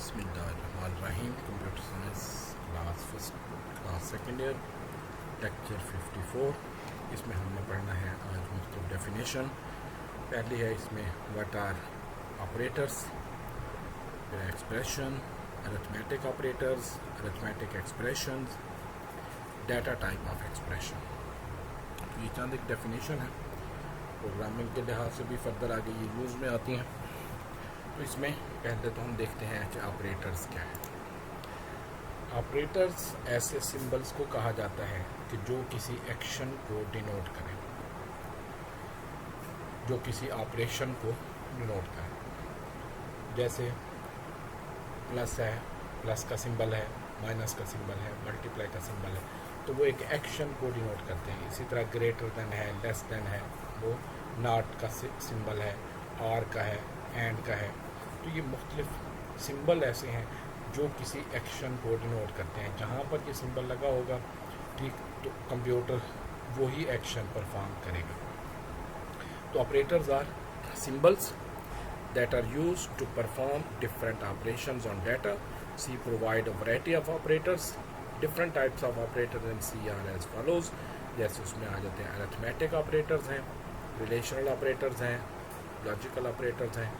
बिस्मिल्लाहिर्रहमानिर्रहीम। Computer science class second year lecture 54। इसमें हमने पढ़ना है आज मुख्तलिफ डेफिनेशन। पहली है इसमें व्हाट आर ऑपरेटर्स, फिर expression, arithmetic operators, arithmetic expressions, data type of expression. तो ये चंद एक डेफिनेशन है, प्रोग्रामिंग के लिहाज से भी फर्दर आगे ये यूज़ में आती हैं। तो इसमें पहले तो हम देखते हैं कि ऑपरेटर्स क्या है। ऑपरेटर्स ऐसे सिंबल्स को कहा जाता है कि जो किसी एक्शन को डिनोट करें, जो किसी ऑपरेशन को डिनोट करें। जैसे प्लस है, प्लस का सिंबल है, माइनस का सिंबल है, मल्टीप्लाई का सिंबल है, तो वो एक एक्शन को डिनोट करते हैं। इसी तरह ग्रेटर देन है, लेस देन है, वो नॉट का सिंबल है, आर का है, एंड का है। तो ये मुख्तलिफ सिंबल ऐसे हैं जो किसी एक्शन को डिनोट करते हैं। जहाँ पर ये सिंबल लगा होगा, ठीक, तो कंप्यूटर वही एक्शन परफॉर्म करेगा। तो operators are symbols that are used to perform different operations on data. C provide a variety of operators. Different types of operators in C are as follows. जैसे उसमें आ जाते हैं अरिथमेटिक ऑपरेटर्स हैं, relational operators हैं, logical operators हैं,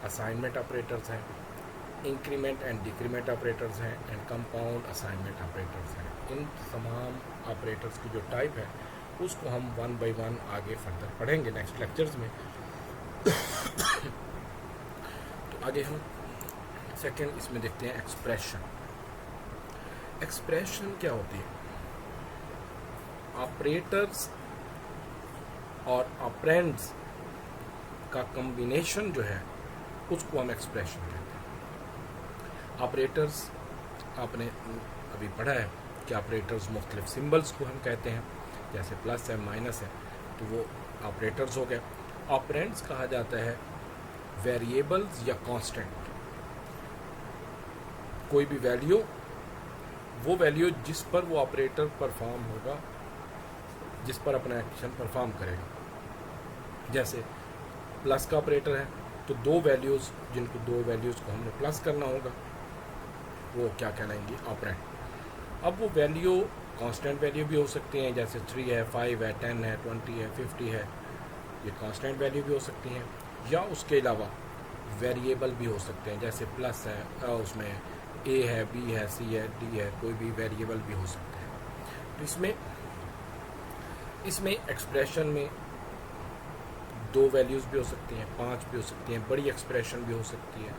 assignment operators हैं, increment and decrement operators हैं, and compound assignment operators हैं। इन तमाम ऑपरेटर्स की जो टाइप है उसको हम वन बाई वन आगे फर्दर पढ़ेंगे नेक्स्ट लेक्चर्स में। तो आगे हम सेकेंड इसमें देखते हैं एक्सप्रेशन। एक्सप्रेशन क्या होती है? ऑपरेटर्स और ऑपरेंड्स का कॉम्बिनेशन जो है उसको हम एक्सप्रेशन कहते हैं। ऑपरेटर्स आपने अभी पढ़ा है कि ऑपरेटर्स मुख्तलिफ सिंबल्स को हम कहते हैं, जैसे प्लस है, माइनस है, तो वो ऑपरेटर्स हो गए। ऑपरेंड्स कहा जाता है वेरिएबल्स या कांस्टेंट, कोई भी वैल्यू, वो वैल्यू जिस पर वो ऑपरेटर परफॉर्म होगा, जिस पर अपना एक्शन परफॉर्म करेगा। जैसे प्लस का ऑपरेटर है तो दो वैल्यूज़, जिनको दो वैल्यूज़ को हमने प्लस करना होगा, वो क्या कहलाएंगी? ऑपरेंड। अब वो वैल्यू कांस्टेंट वैल्यू भी हो सकती हैं, जैसे 3 है, 5 है, 10 है, 20 है, 50 है, ये कांस्टेंट वैल्यू भी हो सकती हैं। या उसके अलावा वेरिएबल भी हो सकते हैं, जैसे प्लस है, उसमें ए है, बी है, सी है, डी है, कोई भी वेरिएबल भी हो सकते हैं। तो इसमें एक्सप्रेशन में दो वैल्यूज़ भी हो सकती हैं, 5 भी हो सकती हैं, बड़ी एक्सप्रेशन भी हो सकती है।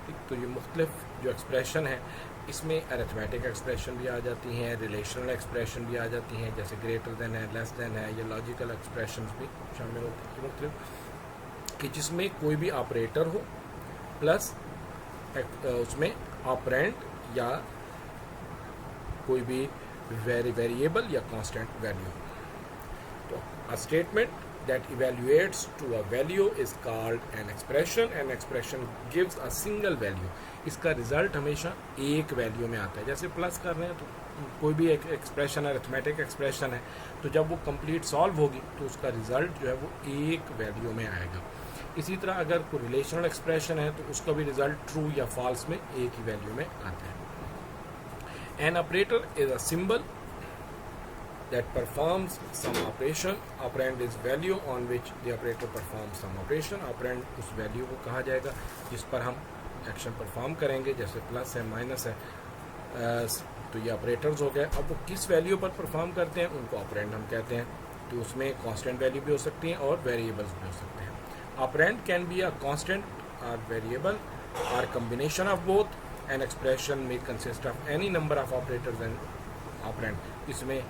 ठीक, तो ये मुख्तलिफ जो एक्सप्रेशन है, इसमें अरिथमेटिक एक्सप्रेशन भी आ जाती हैं, रिलेशनल एक्सप्रेशन भी आ जाती हैं, जैसे ग्रेटर देन है, लेस देन है, या लॉजिकल एक्सप्रेशन भी शामिल होती हैं मुख्तलिफ, कि जिसमें कोई भी ऑपरेटर हो प्लस उसमें ऑपरेंड या कोई भी वेरिएबल या कांस्टेंट वैल्यू। तो a statement that evaluates to a value is called an expression. An expression gives a single value. इसका रिजल्ट हमेशा एक वैल्यू में आता है। जैसे प्लस कर रहे हैं तो कोई भी एक एक्सप्रेशन अरिथमेटिक एक्सप्रेशन है, तो जब वो कंप्लीट सॉल्व होगी तो उसका रिजल्ट जो है वो एक वैल्यू में आएगा। इसी तरह अगर कोई रिलेशनल एक्सप्रेशन है तो उसका भी रिजल्ट ट्रू या फॉल्स में एक ही वैल्यू में आता है। An operator is a symbol that performs some operation. Operand is value on which the operator performs some operation. Operand उस वैल्यू को कहा जाएगा जिस पर हम एक्शन परफॉर्म करेंगे। जैसे प्लस है, माइनस है, तो ये ऑपरेटर्स हो गए। अब वो किस वैल्यू पर परफॉर्म करते हैं उनको ऑपरेंड हम कहते हैं। तो उसमें कांस्टेंट वैल्यू भी हो सकती हैं और वेरिएबल्स भी हो सकते हैं। Operand can be a constant और वेरिएबल और combination of both. An expression में consist of any number of operators and operand. इसमें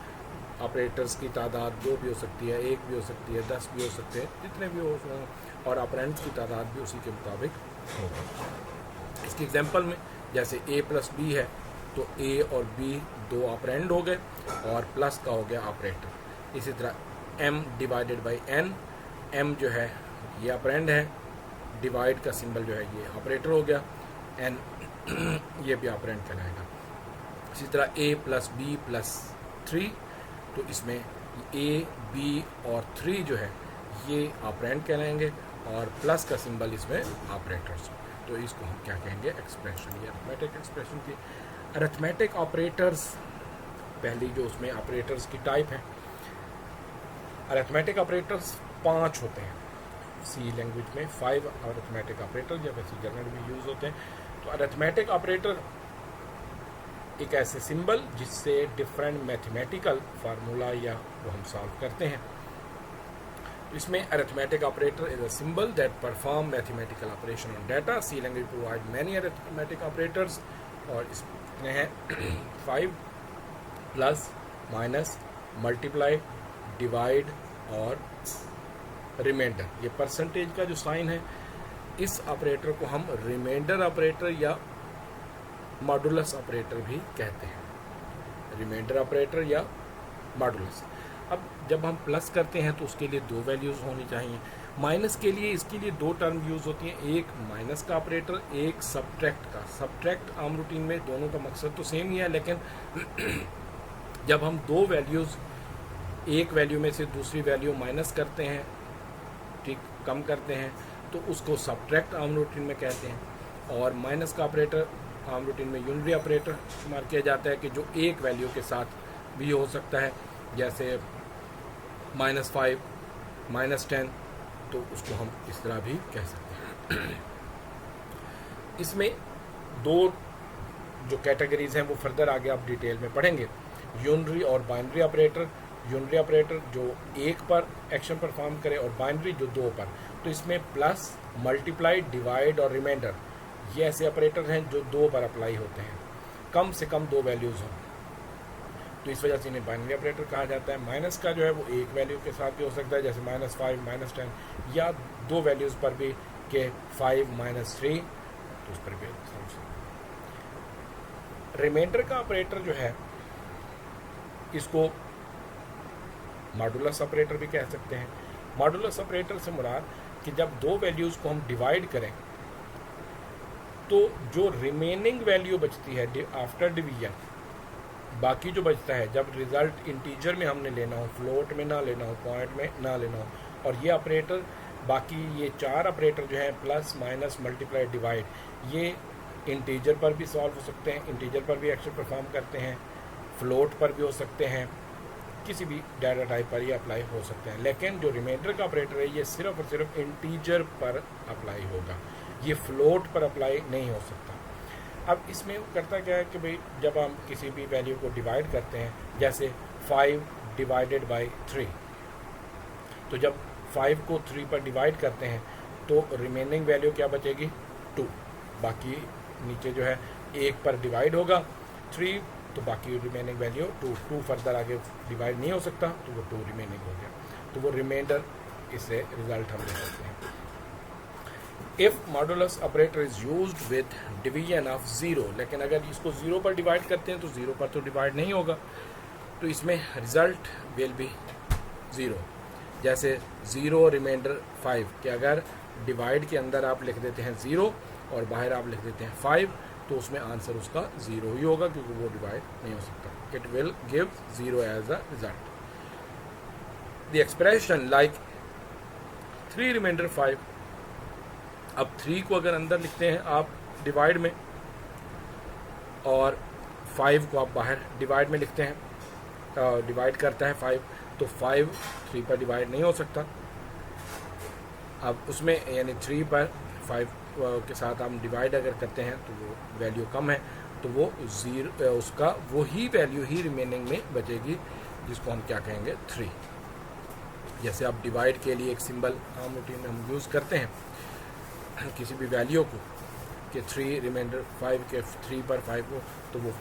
ऑपरेटर्स की तादाद 2 भी हो सकती है, 1 भी हो सकती है, 10 भी हो सकते हैं, जितने भी हो, और ऑपरेंड्स की तादाद भी उसी के मुताबिक होगी। इसकी एग्जांपल में जैसे a प्लस b है तो a और b दो ऑपरेंड हो गए और प्लस का हो गया ऑपरेटर। इसी तरह m divided by n, m जो है ये ऑपरेंड है, डिवाइड का सिंबल जो है ये ऑपरेटर हो गया, n ये भी ऑपरेंड कहलाएगा। इसी तरह a प्लस b प्लस 3, तो इसमें a, b और 3 जो है ये ऑपरेंड कहलाएंगे और प्लस का सिंबल इसमें ऑपरेटर्स। तो तो इसको हम क्या कहेंगे, एक्सप्रेशन। ये अरिथमेटिक एक्सप्रेशन की अरिथमेटिक ऑपरेटर्स, पहली जो उसमें ऑपरेटर्स की टाइप है, अरिथमेटिक ऑपरेटर्स 5 होते हैं। सी लैंग्वेज में 5 अरिथमेटिक ऑपरेटर या वैसे जनरल में यूज़ होते हैं। तो अरिथमेटिक ऑपरेटर एक ऐसे सिंबल जिससे डिफरेंट मैथमेटिकल फार्मूला या वो हम सॉल्व करते हैं। इसमें arithmetic operator is a symbol that perform mathematical operation on data. C language provide many arithmetic operators, और इसमें है 5 प्लस माइनस मल्टीप्लाई डिवाइड और रिमाइंडर। ये परसेंटेज का जो साइन है, इस ऑपरेटर को हम रिमाइंडर ऑपरेटर या मॉडुलस ऑपरेटर भी कहते हैं। रिमाइंडर ऑपरेटर या मॉडुलस। अब जब हम प्लस करते हैं तो उसके लिए 2 वैल्यूज़ होनी चाहिए। माइनस के लिए इसके लिए 2 टर्म यूज़ होती हैं, एक माइनस का ऑपरेटर, एक सब्ट्रैक्ट का। सब्ट्रैक्ट आम रूटीन में दोनों का मकसद तो सेम ही है, लेकिन जब हम 2 वैल्यूज़, एक वैल्यू में से दूसरी वैल्यू माइनस करते हैं, ठीक, कम करते हैं, तो उसको सब्ट्रैक्ट आम रूटीन में कहते हैं। और माइनस का ऑपरेटर आम रूटीन में यूनरी ऑपरेटर इस्तेमाल किया जाता है, कि जो एक वैल्यू के साथ भी हो सकता है, जैसे -5 -10, तो उसको हम इस तरह भी कह सकते हैं। इसमें 2 जो कैटेगरीज हैं वो फर्दर आगे आप डिटेल में पढ़ेंगे, यूनरी और बाइनरी ऑपरेटर। यूनरी ऑपरेटर जो 1 पर एक्शन परफॉर्म करे और बाइनरी जो 2 पर। तो इसमें प्लस, मल्टीप्लाई, डिवाइड और रिमाइंडर, ये ऐसे ऑपरेटर हैं जो 2 पर अप्लाई होते हैं, कम से कम 2 वैल्यूज़ हों, तो इस वजह से इन्हें बाइनरी ऑपरेटर कहा जाता है। माइनस का जो है वो एक वैल्यू के साथ भी हो सकता है, जैसे -5 -10, या 2 वैल्यूज़ पर भी, के 5 -3, तो उस पर भी। रिमाइंडर का ऑपरेटर जो है, इसको मॉडुलस ऑपरेटर भी कह सकते हैं। मॉडुलस ऑपरेटर से मुराद कि जब 2 वैल्यूज़ को हम डिवाइड करें तो जो रिमेनिंग वैल्यू बचती है आफ्टर डिवीजन, बाकी जो बचता है, जब रिजल्ट इंटीजर में हमने लेना हो, फ्लोट में ना लेना हो, पॉइंट में ना लेना हो, और ये ऑपरेटर, बाकी ये 4 ऑपरेटर जो हैं, प्लस माइनस मल्टीप्लाई डिवाइड, ये इंटीजर पर भी सॉल्व हो सकते हैं, इंटीजर पर भी एक्शन परफॉर्म करते हैं, फ्लोट पर भी हो सकते हैं, किसी भी डाटा टाइप पर ये अप्लाई हो सकते हैं। लेकिन जो रिमाइंडर का ऑपरेटर है, ये सिर्फ और सिर्फ इंटीजर पर अप्लाई होगा, ये फ्लोट पर अप्लाई नहीं हो सकता। अब इसमें करता क्या है कि भाई जब हम किसी भी वैल्यू को डिवाइड करते हैं, जैसे 5 डिवाइडेड बाई 3, तो जब 5 को 3 पर डिवाइड करते हैं तो रिमेनिंग वैल्यू क्या बचेगी, 2। बाकी नीचे जो है 1 पर डिवाइड होगा 3, तो बाकी रिमेनिंग वैल्यू 2 फर्दर आगे डिवाइड नहीं हो सकता, तो वो 2 रिमेनिंग हो गया, तो वो रिमाइंडर, इससे रिजल्ट हम ले सकते हैं। If modulus operator is used with division of 0, लेकिन अगर इसको 0 पर डिवाइड करते हैं तो 0 पर तो डिवाइड नहीं होगा, तो इसमें रिजल्ट विल बी 0। जैसे 0 रिमाइंडर 5, कि अगर डिवाइड के अंदर आप लिख देते हैं 0 और बाहर आप लिख देते हैं 5, तो उसमें आंसर उसका 0 ही होगा, क्योंकि वो डिवाइड नहीं हो सकता। It will give 0 as a result. The expression like 3 remainder 5, अब 3 को अगर अंदर लिखते हैं आप डिवाइड में, और 5 को आप बाहर डिवाइड में लिखते हैं, डिवाइड करता है 5, तो 5 3 पर डिवाइड नहीं हो सकता। अब उसमें यानी 3 पर 5 के साथ हम डिवाइड अगर करते हैं तो वो वैल्यू कम है, तो वो 0, उसका वही वैल्यू ही रिमेनिंग में बचेगी, जिसको हम क्या कहेंगे, 3। जैसे आप डिवाइड के लिए एक सिंबल आम रूटीन में हम यूज़ करते हैं किसी भी वैल्यू को, कि 3 रिमाइंडर 5 के 3 पर 5 को, तो वो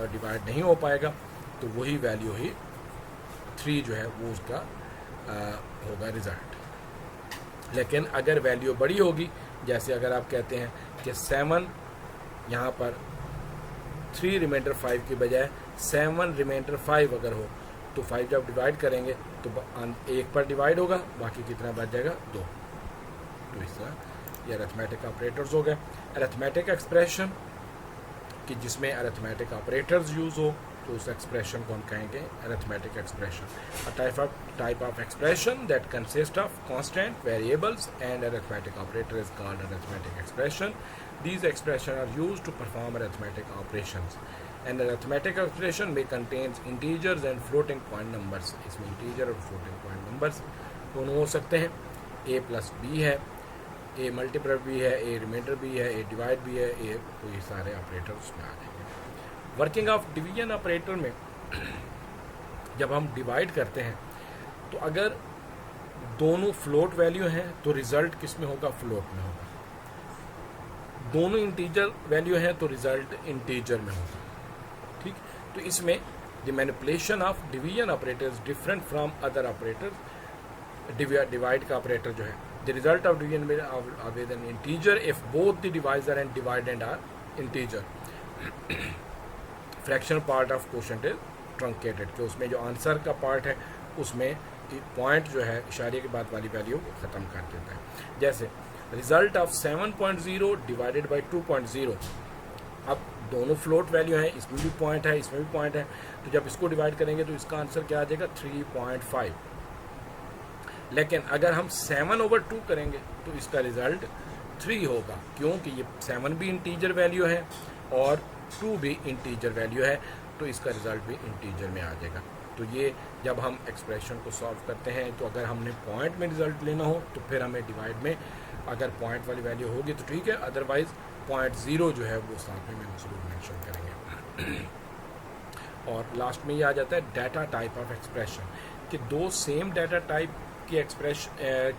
डिवाइड नहीं हो पाएगा, तो वही वैल्यू ही 3 जो है वो उसका होगा रिज़ल्ट। लेकिन अगर वैल्यू बड़ी होगी, जैसे अगर आप कहते हैं कि 7, यहाँ पर 3 रिमाइंडर 5 की बजाय 7 रिमाइंडर 5 अगर हो, तो 5 जब डिवाइड करेंगे तो 1 पर डिवाइड होगा, बाकी कितना बच जाएगा, 2। तो इस तरह ये अरिथमेटिक ऑपरेटर्स हो गए। अरिथमेटिक एक्सप्रेशन कि जिसमें अरिथमेटिक ऑपरेटर्स यूज़ हो, तो उस एक्सप्रेशन को हम कहेंगे arithmetic expression. A type of expression that consist of constant variables and arithmetic operator is called arithmetic expression. These expressions are used to perform arithmetic operations. An arithmetic expression may contains integers and floating point numbers. इसमें integer और floating point numbers दोनों हो सकते हैं. a plus b है, a multiply भी है, a reminder भी है, a डिवाइड भी है, a तो ये सारे ऑपरेटर उसमें आ जाएंगे. वर्किंग ऑफ डिवीजन ऑपरेटर में जब हम डिवाइड करते हैं तो अगर दोनों फ्लोट वैल्यू हैं तो रिजल्ट किस में होगा? फ्लोट में होगा. दोनों इंटीजर वैल्यू हैं तो रिजल्ट इंटीजर में होगा. ठीक, तो इसमें the manipulation of division operator is different from other operators. Divide का ऑपरेटर जो है, द रिजल्ट ऑफ डिवीजन में with an integer if both the divisor and dividend are integer. Fractional part of quotient is truncated, कि उसमें जो answer का part है उसमें पॉइंट जो है इशारे के बाद वाली वैल्यू को ख़त्म कर देता है. जैसे रिजल्ट ऑफ 7.0 डिवाइडेड बाई 2.0. अब दोनों फ्लोट वैल्यू हैं, इसमें भी पॉइंट है, इसमें भी पॉइंट है, तो जब इसको डिवाइड करेंगे तो इसका आंसर क्या आ जाएगा? 3.5. लेकिन अगर हम 7/2 करेंगे तो इसका रिजल्ट 3 होगा, क्योंकि ये 7 भी इंटीजर वैल्यू है और 2 भी इंटीजर वैल्यू है, तो इसका रिजल्ट भी इंटीजर में आ जाएगा. तो ये जब हम एक्सप्रेशन को सॉल्व करते हैं तो अगर हमने पॉइंट में रिजल्ट लेना हो तो फिर हमें डिवाइड में अगर पॉइंट वाली वैल्यू होगी तो ठीक है, अदरवाइज 0.0 जो है वो साथ में जरूर मेंशन करेंगे. और लास्ट में ये आ जाता है डाटा टाइप ऑफ एक्सप्रेशन, कि दो सेम डाटा टाइप की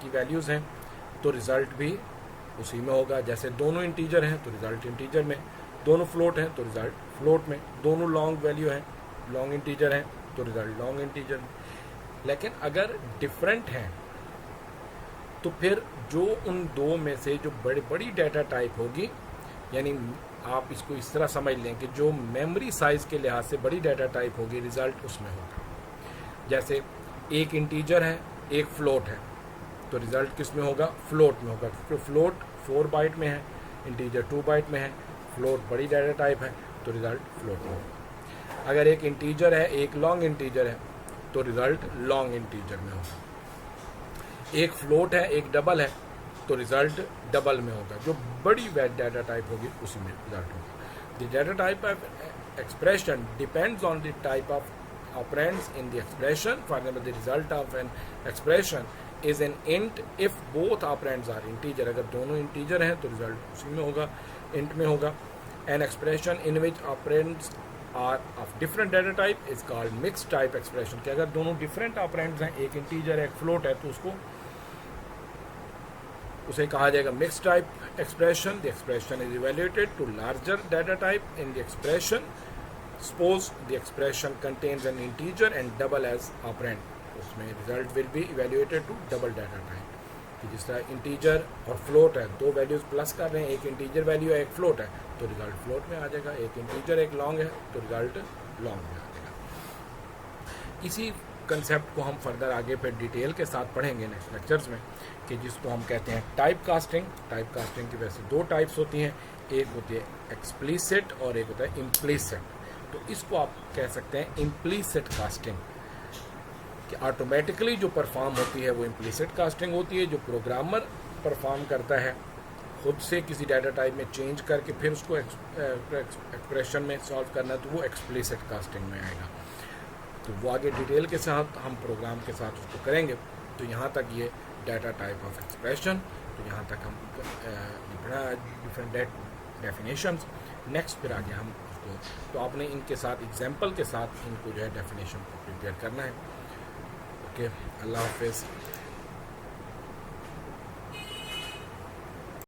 की वैल्यूज़ हैं तो रिज़ल्ट भी उसी में होगा. जैसे दोनों इंटीजर हैं तो रिज़ल्ट इंटीजर में, दोनों फ्लोट हैं तो रिज़ल्ट फ्लोट में, दोनों लॉन्ग वैल्यू हैं, लॉन्ग इंटीजर हैं तो रिज़ल्ट लॉन्ग इंटीजर में. लेकिन अगर डिफरेंट हैं तो फिर जो उन दो में से जो बड़ी डाटा टाइप होगी, यानी आप इसको इस तरह समझ लें कि जो मेमोरी साइज़ के लिहाज से बड़ी डाटा टाइप होगी रिज़ल्ट उसमें होगा. जैसे एक इंटीजर है, एक फ्लोट है, तो रिज़ल्ट किस में होगा? फ्लोट में होगा, क्योंकि फ्लोट 4 बाइट में है, इंटीजर 2 बाइट में है, फ्लोट बड़ी डाटा टाइप है तो रिज़ल्ट फ्लोट में होगा. अगर एक इंटीजर है, एक लॉन्ग इंटीजर है, तो रिज़ल्ट लॉन्ग इंटीजर में होगा. एक फ्लोट है, एक डबल है, तो रिज़ल्ट डबल में होगा. जो बड़ी डाटा टाइप होगी उसी में रिज़ल्ट होगा. The data type of expression depends on the type of operands in the expression. For example, the result of an expression is an int if both operands are integer. अगर दोनों integer हैं तो result उसी में होगा, int में होगा. An expression in which operands are of different data type is called mixed type expression. कि अगर दोनों different operands हैं, एक integer है, एक float है, तो उसे कहा जाएगा mixed type expression. The expression is evaluated to larger data type in the expression. Suppose the expression contains an integer and double as operand. उसमें result will be evaluated to double data type. कि जिस तरह integer और float है, दो values plus कर रहे हैं, एक इंटीजर वैल्यू है, एक फ्लोट है, तो रिजल्ट फ्लोट में आ जाएगा. एक इंटीजर एक लॉन्ग है तो रिजल्ट लॉन्ग में आ जाएगा. इसी कंसेप्ट को हम फर्दर आगे फिर डिटेल के साथ पढ़ेंगे नेक्स्ट लेक्चर्स में, कि जिसको हम कहते हैं टाइप कास्टिंग. टाइप कास्टिंग की वैसे दो टाइप्स होती हैं, एक होती है एक्सप्लिसिट और एक होता है इम्प्लिसिट. तो इसको आप कह सकते हैं इम्प्लिसिट कास्टिंग, कि ऑटोमेटिकली जो परफॉर्म होती है वो इम्प्लिसिट कास्टिंग होती है. जो प्रोग्रामर परफॉर्म करता है खुद से किसी डाटा टाइप में चेंज करके फिर उसको एक्सप्रेशन में सॉल्व करना, तो वो एक्सप्लिसिट कास्टिंग में आएगा. तो वो आगे डिटेल के साथ हम प्रोग्राम के साथ उसको करेंगे. तो यहाँ तक ये डाटा टाइप ऑफ एक्सप्रेशन, तो यहाँ तक हम डिफरेंट डेफिनेशंस. नेक्स्ट फिर आगे हम उसको, तो आपने इनके साथ एग्जाम्पल के साथ इनको जो है डेफिनेशन को प्रिपेयर करना है. ओके, अल्लाह हाफिज़.